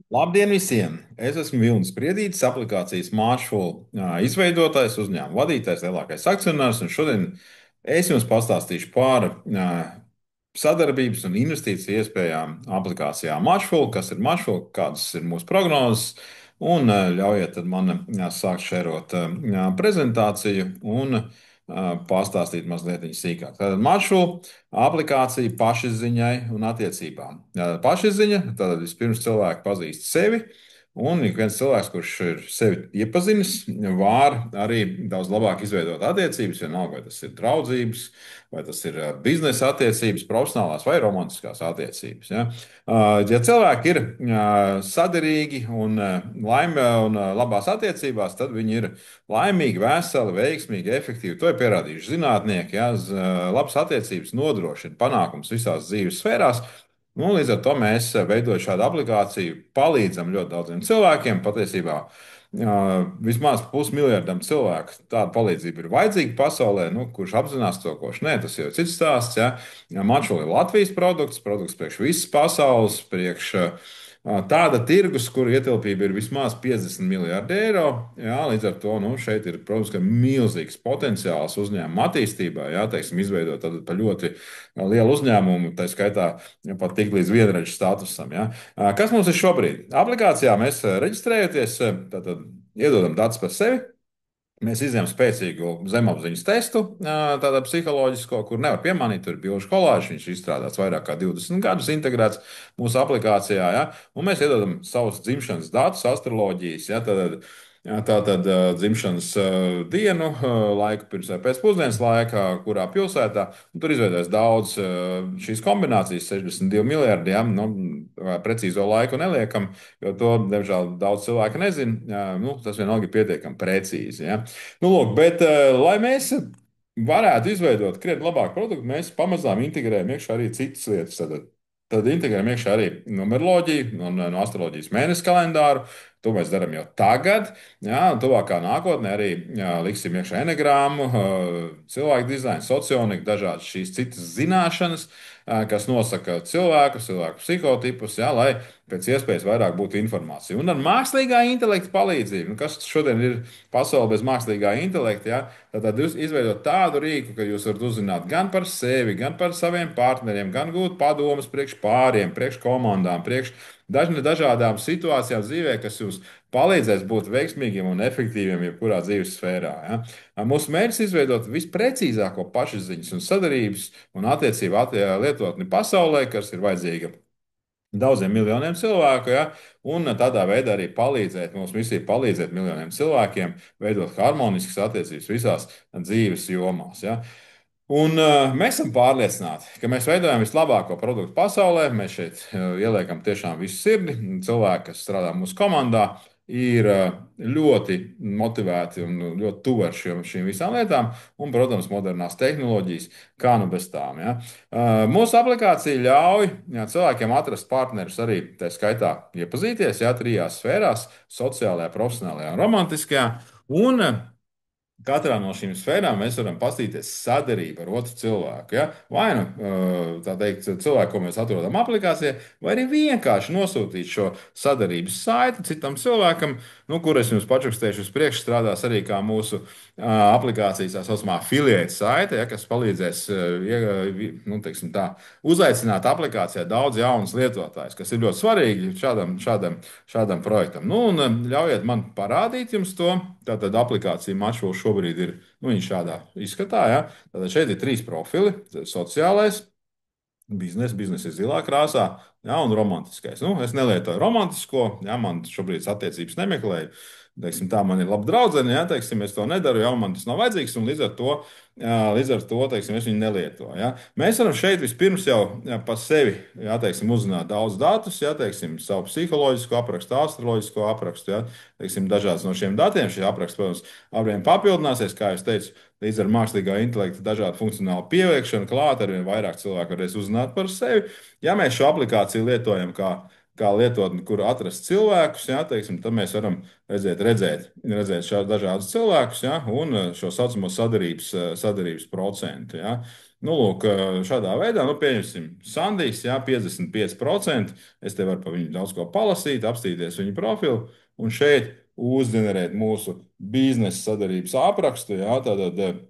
Labdien visiem! Es esmu Vilnis Priedītis, aplikācijas Marshall izveidotājs, uzņēmuma vadītājs, lielākais akcionārs. Un šodien es jums pastāstīšu par sadarbības un investīciju iespējām aplikācijā Marshall, kas ir Marshall, kādas ir mūsu prognozes. Un ļaujiet man sākt šērot prezentāciju un pastāstīt mazliet sīkāk. Tātad Marshall aplikācija pašizziņai un attiecībām. Pašizziņa, tad vispirms cilvēki pazīst sevi, un ik viens cilvēks, kurš ir sevi iepazinis, var arī daudz labāk izveidot attiecības, vienalga, vai tas ir draudzības, vai tas ir biznesa attiecības, profesionālās vai romantiskās attiecības. Ja, ja cilvēki ir saderīgi un laimīgi un labās attiecībās, tad viņi ir laimīgi, veseli, veiksmīgi, efektīvi. To ir pierādījuši zinātnieki. Ja, labas attiecības nodrošina panākumus visās dzīves sfērās. Nu, līdz ar to mēs, veidojot šādu aplikāciju, palīdzam ļoti daudziem cilvēkiem. Patiesībā vismaz pusmiljardam cilvēku tāda palīdzība ir vajadzīga pasaulē, nu, kurš apzinās to, kurš nē, tas jau ir cits stāsts. Ja. Maršruts ir Latvijas produkts priekš visas pasaules, priekš tāda tirgus, kur ietilpība ir vismaz 50 miljardi eiro. Jā, līdz ar to šeit ir, protams, milzīgs potenciāls uzņēmuma attīstībā. Jā, teiksim, izveidot tādu ļoti lielu uzņēmumu, tā skaitā pat tik līdz vienreizes statusam. Jā. Kas mums ir šobrīd? Aplikācijā mēs reģistrējamies, tātad iedodam datus par sevi. Mēs izdarām spēcīgu zemapziņas testu, tādu psiholoģisko, kur nevar piemānīt. Tur ir bilžu kolāžs, viņš ir izstrādāts vairāk kā 20 gadus, integrēts mūsu aplikācijā. Ja? Un mēs iedodam savus dzimšanas datus, astroloģijas. Ja? Tātad dzimšanas dienu, laiku pirms vai pēc pusdienas laikā, kurā pilsētā. Tur izveidojas daudz šīs kombinācijas, 62 miljardi. Ja? Nu, precīzo laiku neliekam, jo to, diemžēl, daudz cilvēku nezina. Nu, tas vienalga ir pietiekami precīzi. Ja? Nu, lūk, bet, lai mēs varētu izveidot krietni labāku produktu, mēs pamazām integrējam iekšā arī citas lietas. Tad integrējam iekšā arī numeroloģiju un no astroloģijas mēnesi kalendāru. To mēs darām jau tagad. Jā, un tuvākā nākotnē arī liksim iekšā enegrammu, cilvēku dizainu, socioniku, dažādas šīs citas zināšanas, kas nosaka cilvēku psihotipus, jā, lai pēc iespējas vairāk būtu informācija. Un ar mākslīgā intelekta palīdzību, nu, kas šodien ir pasaule bez mākslīgā intelekta, jā, tad jūs izveidot tādu rīku, ka jūs varat uzzināt gan par sevi, gan par saviem partneriem, gan gūt padomus priekš pāriem, priekš komandām, priekš dažādām situācijām dzīvē, kas jums palīdzēs būt veiksmīgiem un efektīviem jebkurā dzīves sfērā. Ja? Mūsu mērķis ir izveidot visprecīzāko pašizziņas un sadarbības un attiecību lietotni pasaulē, kas ir vajadzīga daudziem miljoniem cilvēku, ja? Un tādā veidā arī palīdzēt, mūsu misija ir palīdzēt miljoniem cilvēkiem veidot harmoniskas attiecības visās dzīves jomās. Ja? Un mēs esam pārliecināti, ka mēs veidojam vislabāko produktu pasaulē. Mēs šeit ieliekam tiešām visu sirdi. Cilvēki, kas strādā mūsu komandā, ir ļoti motivēti un ļoti tuvi ar šīm visām lietām. Un, protams, modernās tehnoloģijas, kā nu bez tām. Ja. Mūsu aplikācija ļauj cilvēkiem atrast partnerus arī tā skaitā iepazīties, ja, trijās sfērās - sociālajā, profesionālajā un romantiskajā. Un katrā no šīm sfērām mēs varam paskatīties sadarību ar otru cilvēku. Ja? Vai nu tā teikt, cilvēku, ko mēs atrodam aplikācijā, vai arī vienkārši nosūtīt šo sadarbības saiti citam cilvēkam, nu, kur es jums pačukstēšu uz priekšu, strādās arī kā mūsu aplikācijas tā saucamā affiliate saite, ja, kas palīdzēs nu, teiksim, tā, uzaicināt aplikācijā daudz jaunus lietotājus, kas ir ļoti svarīgi šādam projektam. Nu, un ļaujiet man parādīt jums to. Tātad aplikācija Marshall šobrīd ir šādā izskatā. Ja? Tātad šeit ir trīs profili - sociālais, biznesa ir zilā krāsā, ja, un romantiskais. Nu, es nelietoju romantisko, ja, man šobrīd attiecības nemeklēju. Teiksim, tā man ir laba draudzene, ja, teiksim, es to nedaru, jau man tas nav vajadzīgs, un līdz ar to teiksim, es viņu nelietoju. Ja. Mēs varam šeit vispirms jau par sevi ja, teiksim, uzzināt daudz datus, ja, teiksim, savu psiholoģisko aprakstu, astroloģisko aprakstu, ja, teiksim, dažādas no šiem datiem. Šie apraksti, protams, arvien papildināsies, kā jau teicu. Līdz ar mākslīgā intelekta dažādu funkcionālu pieviekšanu klāt, arvien vairāk cilvēku varēs uzzināt par sevi. Ja mēs šo aplikāciju lietojam kā lietotni, kur atrast cilvēkus, ja, teiksim, tad mēs varam redzēt šādus dažādus cilvēkus ja, un šo saucamo sadarības procentu. Ja. Nu, lūk, šādā veidā, nu, pieņemsim, Sandijs, jā, 55%. Es te varu par viņu daudz ko palasīt, apstīties viņa profilu un šeit uzģenerēt mūsu biznesa sadarbības aprakstu. Jā, tātad,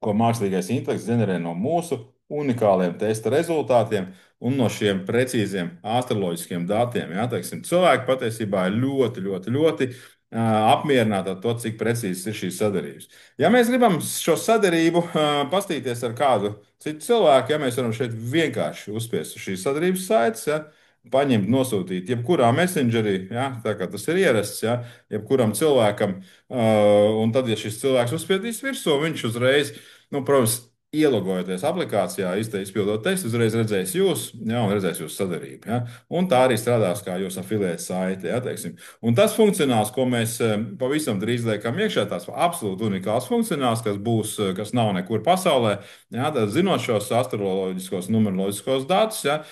ko mākslīgais intelekts ģenerē no mūsu unikāliem testa rezultātiem un no šiem precīziem astroloģiskiem datiem. Jā, teiksim, cilvēki patiesībā ir ļoti, ļoti, ļoti apmierināti ar to, cik precīzas ir šīs sadarbības. Ja mēs gribam šo sadarbību pastīties ar kādu citu cilvēku, ja mēs varam šeit vienkārši uzspiest uz šīs sadarbības saites, ja, paņemt, nosūtīt jebkurā messengerī, ja, tā kā tas ir ierasts, ja, jebkuram cilvēkam, un tad, ja šis cilvēks uzspiedīs virsū, viņš uzreiz, nu, protams, ielogojoties aplikācijā, izpildot testu, uzreiz redzēs jūs, ja, un redzēs jūsu sadarbību. Ja, un tā arī strādās kā jūsu afiliēta saite. Ja, teiksim. Un tas funkcionāls, ko mēs pavisam drīz liekam iekšā, tās absolūti unikāls funkcionāls, kas būs, kas nav nekur pasaulē, ja, tad zinot šos astroloģiskos, numeroloģiskos datus, ja,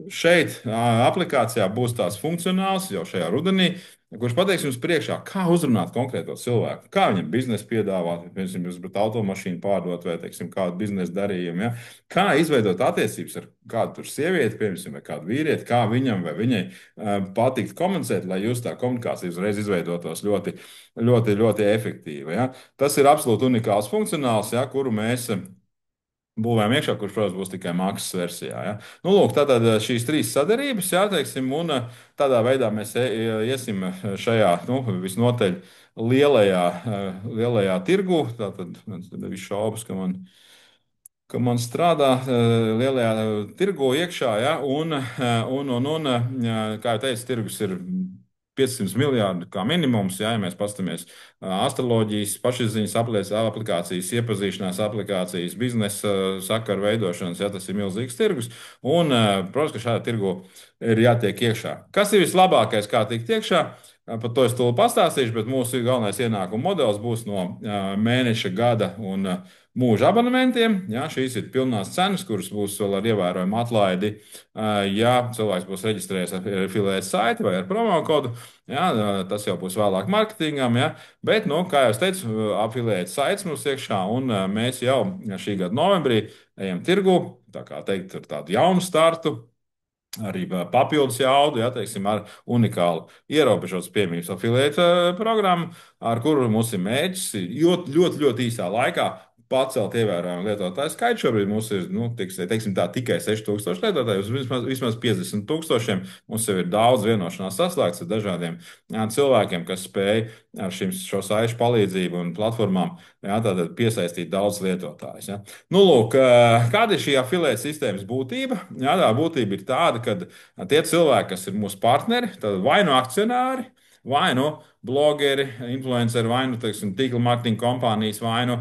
šeit aplikācijā būs tās funkcionāls jau šajā rudenī, kurš pateiks jums priekšā, kā uzrunāt konkrēto cilvēku, kā viņam biznesu piedāvāt, piemēram, jūs gribat automašīnu pārdot vai, teiksim, kādu biznesa darījumu, ja? Kā izveidot attiecības ar kādu tur sievieti, piemēram, vai kādu vīrieti, kā viņam vai viņai patikt komunicēt, lai jūs tā komunikācija uzreiz izveidotos ļoti, ļoti, ļoti efektīva. Ja? Tas ir absolūti unikāls funkcionāls, ja, kuru mēs būvējam iekšā, kurš, protams, būs tikai maksas versijā. Ja? Nu, lūk, tātad šīs trīs sadarbības, jā, teiksim, un tādā veidā mēs iesim šajā, nu, visnotaļ lielajā tirgu. Tātad man bija šaubas, ka man strādā lielajā tirgu iekšā, ja, kā jau teicu, tirgus ir 500 miljardi kā minimums, ja mēs paskatāmies astroloģijas, pašizziņas aplikācijas, iepazīšanās aplikācijas, biznesa sakaru veidošanas, ja tas ir milzīgs tirgus. Un, protams, ka šādā tirgu ir jātiek iekšā. Kas ir vislabākais, kā tikt iekšā? Par to es tūlīt pastāstīšu, bet mūsu galvenais ienākuma modelis būs no mēneša, gada un mūža abonementiem. Ja, šīs ir pilnās cenas, kuras būs vēl ar ievērojumu atlaidi. Ja cilvēks būs reģistrējies ar afiliētas saiti vai ar promo kodu, ja, tas jau būs vēlāk mārketingam. Ja, bet, nu, kā jau teicu, afiliētas saites mums iekšā, un mēs jau šī gada novembrī ejam tirgu, tā kā teikt, ar tādu jaunu startu. Arī papildus jaudu, ja teiksim, ar unikālu ierobežotas piemības afiliēta programmu, ar kuru mums ir mērķis ļoti, ļoti, ļoti īsā laikā pacelt ievērojumu lietotāju skaitu. Šobrīd mums ir, nu, teiksim tā, tikai 6,000 lietotāju, uz vismaz 50,000. Mums jau ir daudz vienošanās saslēgts ar dažādiem cilvēkiem, kas spēj ar šo saišu palīdzību un platformām, ja, tātad piesaistīt daudz lietotājus. Ja. Nu, lūk, kāda ir šī afiliēta sistēmas būtība? Jā, tā būtība ir tāda, ka tie cilvēki, kas ir mūsu partneri, tad vai nu akcionāri, vai nu blogeri, influenceri, vai nu teiksim, tīkla mārketinga kompānijas, vai nu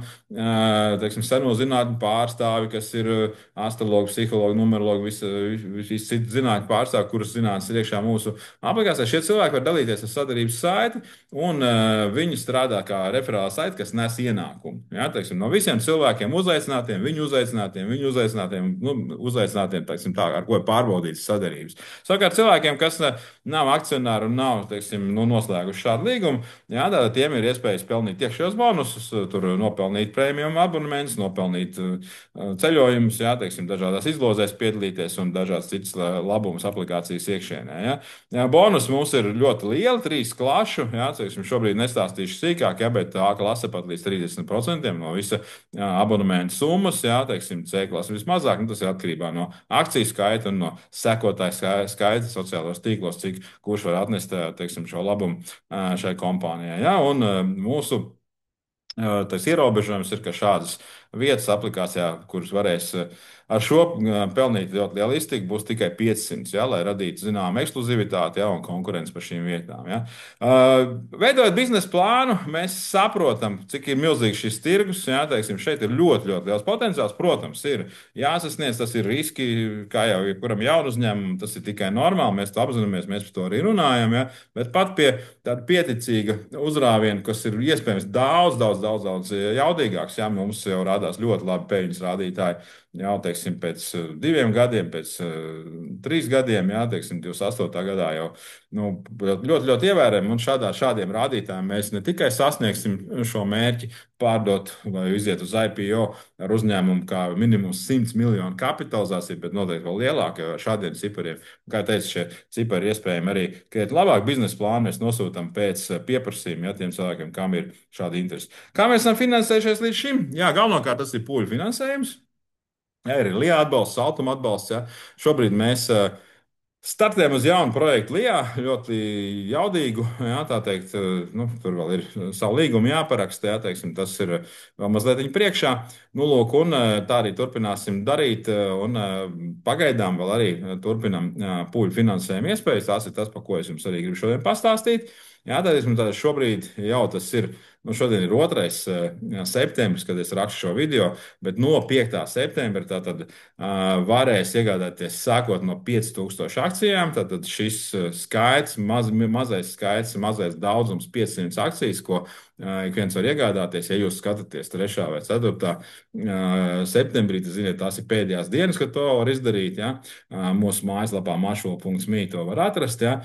teiksim, seno zinātņu pārstāvi, kas ir astrologi, psihologi, numerologi, visi citi zinātņu pārstāvi, kurus zinātnes ir iekšā mūsu aplikācijā. Šie cilvēki var dalīties ar sadarbības saiti, un viņi strādā kā referāla saite, kas nes ienākumu. Ja, teiksim, no visiem cilvēkiem uzaicinātiem, uzaicinātiem, teiksim, tā, ar ko ir pārbaudītas sadarbības. Savukārt cilvēkiem, kas nav akcionāri un nav, teiksim, nu, noslēguši šādu līgumu, jā, tiem ir iespējas pelnīt tiešos bonusus, tur nopelnīt prēmiju abonementus, nopelnīt ceļojumus, jā, teiksim, dažādās izlozēs piedalīties un dažādas citas labumus aplikācijas iekšienē. Jā. Jā, bonus mums ir ļoti liela, 3 klašu, jā, teiksim, šobrīd nestāstīšu sīkāk, jā, bet tā klase pat līdz 30% no visa abonementu summas, jā, teiksim, C klase vismazāk, nu, tas ir atkarībā no akciju skaita un no sekotāju skaita sociālos tīklos, cik kurš var atnest, teiksim, šo labumu šai kompānijai. Ja? Un mūsu tas ierobežojums ir, ka šādas vietas aplikācijā, kuras varēs ar šo pelnīt ļoti lielu iztiku, būs tikai 500, ja, lai radītu zināmu ekskluzivitāti, ja, un konkurenci par šīm vietām. Ja. Veidojot biznesa plānu, mēs saprotam, cik ir milzīgs šis tirgus. Ja, teiksim, šeit ir ļoti, ļoti liels potenciāls. Protams, ir jāsasniedz, tas ir riski, kā jau jebkuram jaunu uzņēmumam, tas ir tikai normāli. Mēs to apzināmies, mēs par to arī runājam. Ja. Bet pat pie tāda pieticīga uzrāviena, kas ir iespējams daudz jaudīgāks, ja mums jau rādās ļoti labi peļņas rādītāji. jau teiksim, pēc 2 gadiem, pēc 3 gadiem, jā, teiksim, 28. gadā jau nu, ļoti, ļoti ievērojami. Un šādiem rādītājiem mēs ne tikai sasniegsim šo mērķi, pārdot vai iziet uz IPO ar uzņēmumu kā minimums 100 miljonu kapitalizāciju, bet noteikti vēl lielāku, jo ar šādiem cipariem, kā jau teicu, šie cipari iespējami arī krietni labāk biznesa plānu mēs nosūtām pēc pieprasījuma, ja tiem cilvēkiem, kam ir šāda interese. Kā mēs esam finansējušies līdz šim? Jā, galvenokārt tas ir pūļu finansējums. Jā, ir LIBE atbalsts, Altuma atbalsts. Ja. Šobrīd mēs startējam uz jaunu projektu LIBE, ļoti jaudīgu. Jā, tā teikt, nu, tur vēl ir savu līgumu jāparaksta. Jā, teiksim, tas ir vēl mazliet priekšā. Nu, lūk, un tā arī turpināsim darīt. Un pagaidām vēl arī turpinam pūļu finansējumu iespējas. Tas ir tas, par ko es jums arī gribu šodien pastāstīt. Jā, tad šobrīd jau tas ir. Nu, šodien ir 2. septembris, kad es rakstu šo video, bet no 5. septembra tātad, varēs iegādāties sākot no 5000 akcijām. Tad šis skaits, mazais skaits, mazais daudzums, 500 akcijas, ko ik viens var iegādāties. Ja jūs skatāties 3. vai 4. septembrī, tad ziniet, tās ir pēdējās dienas, kad to var izdarīt. Ja? Mūsu mājaslapā mašo.mī to var atrast. Ja?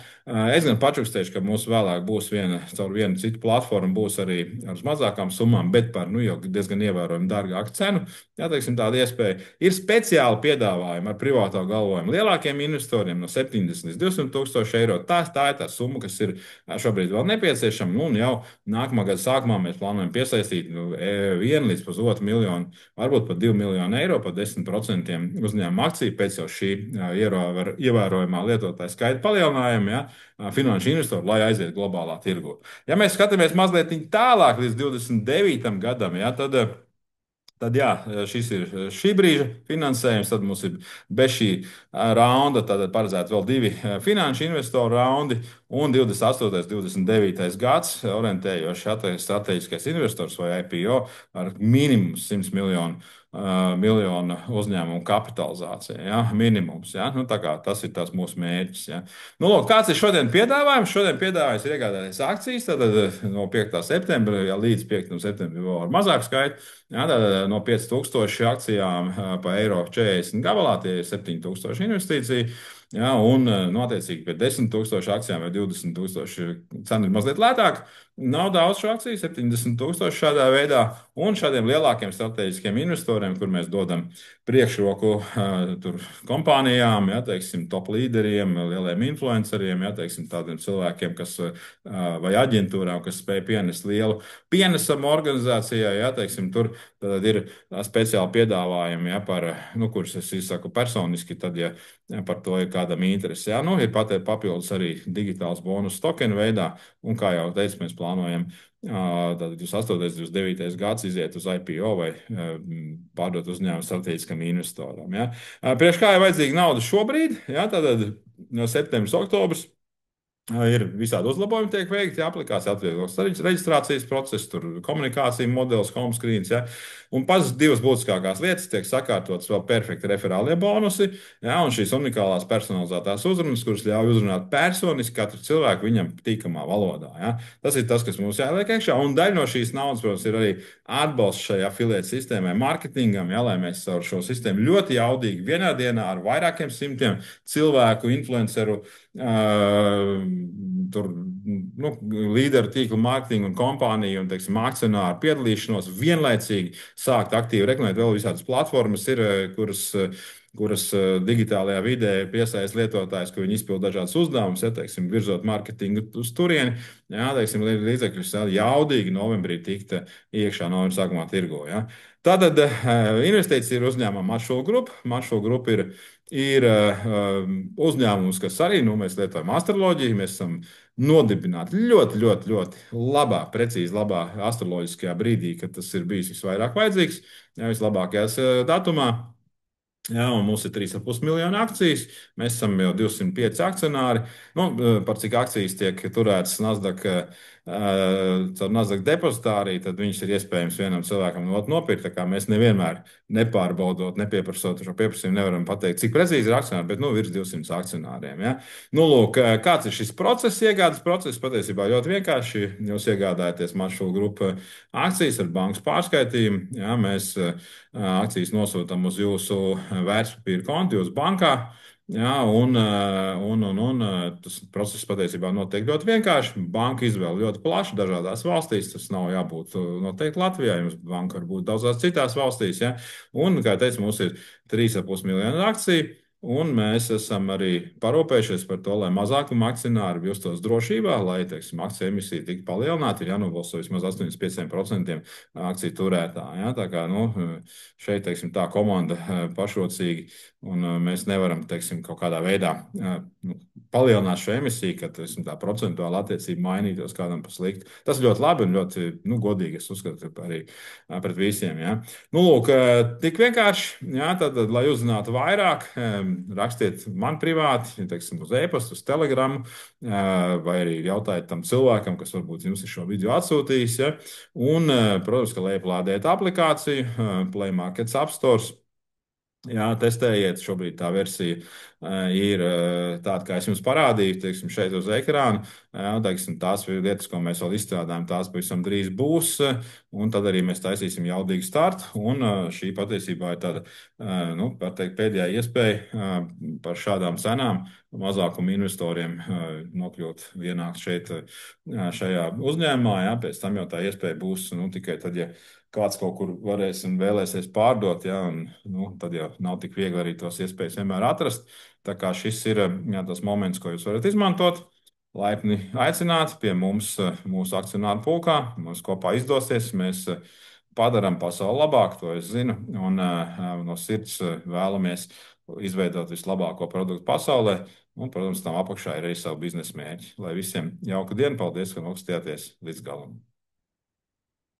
Es gan pačukstēšu, ka mums vēlāk būs caur vienu citu platformu, būs arī ar mazākām summām, bet par jau diezgan ievērojami dārgāku cenu. Jā, teiksim, tāda iespēja. Ir speciāli piedāvājumi ar privāto galvojumu lielākiem investoriem no 70 līdz 200 tūkstoši eiro. Tā ir tā summa, kas ir šobrīd vēl nepieciešama. Un jau nākamā gada sākumā mēs plānojam piesaistīt 1 līdz 1,5 miljonu, varbūt pat 2 miljonu eiro par 10% uzņēmuma akciju pēc jau šī ievērojamā lietotāja skaita palielinājuma. Ja? Finanšu investoru, lai aiziet globālā tirgu. Ja mēs skatāmies mazliet tālāk līdz 29. gadam, ja, tad jā, šis ir šī brīža finansējums. Tad mums ir bez šī raunda paredzēti vēl 2 finanšu investoru raundi un 28. un 29. gads orientējoši strateģiskais investors vai IPO ar minimumu 100 miljonu uzņēmumu kapitalizācija. Ja? Minimums. Ja? Nu, tas ir tas mūsu mērķis. Ja? Nu, lūk, kāds ir šodien piedāvājums? Šodien piedāvājums ir iegādāties akcijas. Tad no 5. septembra ja, līdz 5. septembrim vēl ar mazāku skaitu. Ja, tad no 5000 akcijām pa eiro 40 gabalā tie ir 7000 investīciju. Ja, un, nu, attiecīgi, pie 10,000 akcijām vai 20,000 cena ir mazliet lētāka. Nav daudz šo akciju, 70,000 šādā veidā. Un šādiem lielākiem strateģiskiem investoriem, kur mēs dodam priekšroku kompānijām, ja, teiksim, top līderiem, lieliem influenceriem, ja, teiksim, tādiem cilvēkiem, kas, vai aģentūrām, kas spēj pienest lielu pienesumu organizācijai, ja, teiksim, tur tad ir speciāli piedāvājumi, ja, kurus es izsaku personiski, tad, ja par to ir kādam interesi. Ja, nu, ir papildus arī digitāls bonus tokenu veidā, un, kā jau teicu, mēs plānojam tad 28. un 29. gads iziet uz IPO vai pārdot uzņēmumu strateģiskam investoram. Ja. Priekš kā ir vajadzīga nauda šobrīd, ja, tad no septembris, oktobris. Ir visādi uzlabojumi, tiek veikti aplikācijā, atvieglots reģistrācijas process, tur komunikācija modelis, home screens. Ja? Un pats 2 būtiskākās lietas tiek sakārtotas vēl perfekti referālie bonusi, ja? Un šīs unikālās personalizētās uzrunas, kuras ļauj uzrunāt personiski katru cilvēku viņam tīkamā valodā. Ja? Tas ir tas, kas mums jāliek iekšā. Un daļa no šīs naudas, protams, ir arī atbalsts šai afiliētu sistēmai, mārketingam, ja? Lai mēs caur šo sistēmu ļoti jaudīgi vienā dienā ar vairākiem simtiem cilvēku, influenceru, tur, nu, līderu tīklu mārketingu un kompāniju un, teiksim, akcionāru piedalīšanos vienlaicīgi sākt aktīvi reklamēt. Vēl visādas platformas ir, kuras digitālajā vidē piesaista lietotājus, ka viņi izpild dažādas uzdevumus, ja, teiksim, virzot mārketingu uz turieni. Jā, teiksim, līdzekļus jaudīgi novembrī tikt iekšā novembra sākumā tirgo. Ja. Tātad investīcija ir uzņēmuma Maršala Group. Maršala Group ir uzņēmums, kas arī, nu, mēs lietojam astroloģiju. Mēs esam nodibināti ļoti, ļoti, ļoti labā, precīzi labā astroloģiskajā brīdī, kad tas ir bijis visvairāk vajadzīgs, ja, vislabākajās datumā. Jā, un mums ir 3,5 miljoni akcijas. Mēs esam jau 205 akcionāri. Nu, par cik akcijas tiek turētas Nasdaq caur Nasdaq depozitāriju, tad viņas ir iespējams vienam cilvēkam no otru nopirkt. Tā kā mēs nevienmēr nepārbaudot, nepieprasot šo pieprasījumu, nevaram pateikt, cik precīzi ir akcionāri, bet nu, virs 200 akcionāriem. Ja? Nu, lūk, kāds ir šis process, iegādes process? Patiesībā ļoti vienkārši. Jūs iegādājaties maršrutu grupu akcijas ar bankas pārskaitījumu. Ja? Mēs akcijas nosūtām uz jūsu vērtspapīra kontu, jūsu bankā. Jā, tas process patiesībā notiek ļoti vienkārši. Banka izvēle ļoti plaša dažādās valstīs. Tas nav jābūt noteikti Latvijā. Jums banka var būt daudzās citās valstīs. Ja? Un, kā jau teicu, mums ir 3,5 miljonu akciju. Un mēs esam arī parūpējušies par to, lai mazākuma akcionāri justos drošībā, lai, teiksim, akciju emisija tiktu palielināta. Ir jānobalso vismaz 85% akciju turētāji. Ja? Tā kā nu, šeit, teiksim, tā komanda pašrocīgi. Un mēs nevaram, teiksim, kaut kādā veidā nu, palielināt šo emisiju, ka teiksim, tā procentuāla attiecība mainītos kādam pa sliktu. Tas ļoti labi un ļoti nu, godīgi, es uzskatu, arī pret visiem. Ja. Nu, lūk, tik vienkārši, ja, tad, lai uzzinātu vairāk, rakstiet man privāti, teiksim, uz e-pastu, uz Telegramu, vai arī jautājiet tam cilvēkam, kas varbūt jums ir šo video atsūtījis. Ja. Un, protams, ka lejuplādēt aplikāciju Play Markets App Store. Jā, testējiet. Šobrīd tā versija ir tāda, kā es jums parādīju, teiksim, šeit uz ekrāna. Jā, teiksim, tās lietas, ko mēs vēl izstrādājam, tās pavisam drīz būs. Un tad arī mēs taisīsim jaudīgu startu. Un šī patiesībā ir tāda, nu, teikt, pēdējā iespēja par šādām cenām mazākuma investoriem nokļūt ienākt šeit, šajā uzņēmumā. Jā, pēc tam jau tā iespēja būs nu, tikai tad, ja kāds kaut kur varēs un vēlēsies pārdot, ja, un, nu, tad jau nav tik viegli arī tos iespējas vienmēr atrast. Tā kā šis ir jā, tas moments, ko jūs varat izmantot. Laipni aicināti pie mums, mūsu akcionāru pulkā. Mums kopā izdosies. Mēs padarām pasauli labāku, to es zinu, un no sirds vēlamies izveidot vislabāko produktu pasaulē. Un, protams, tam apakšā ir arī savu biznesa mērķi. Lai visiem jauka diena, paldies, ka noskatījāties līdz galam!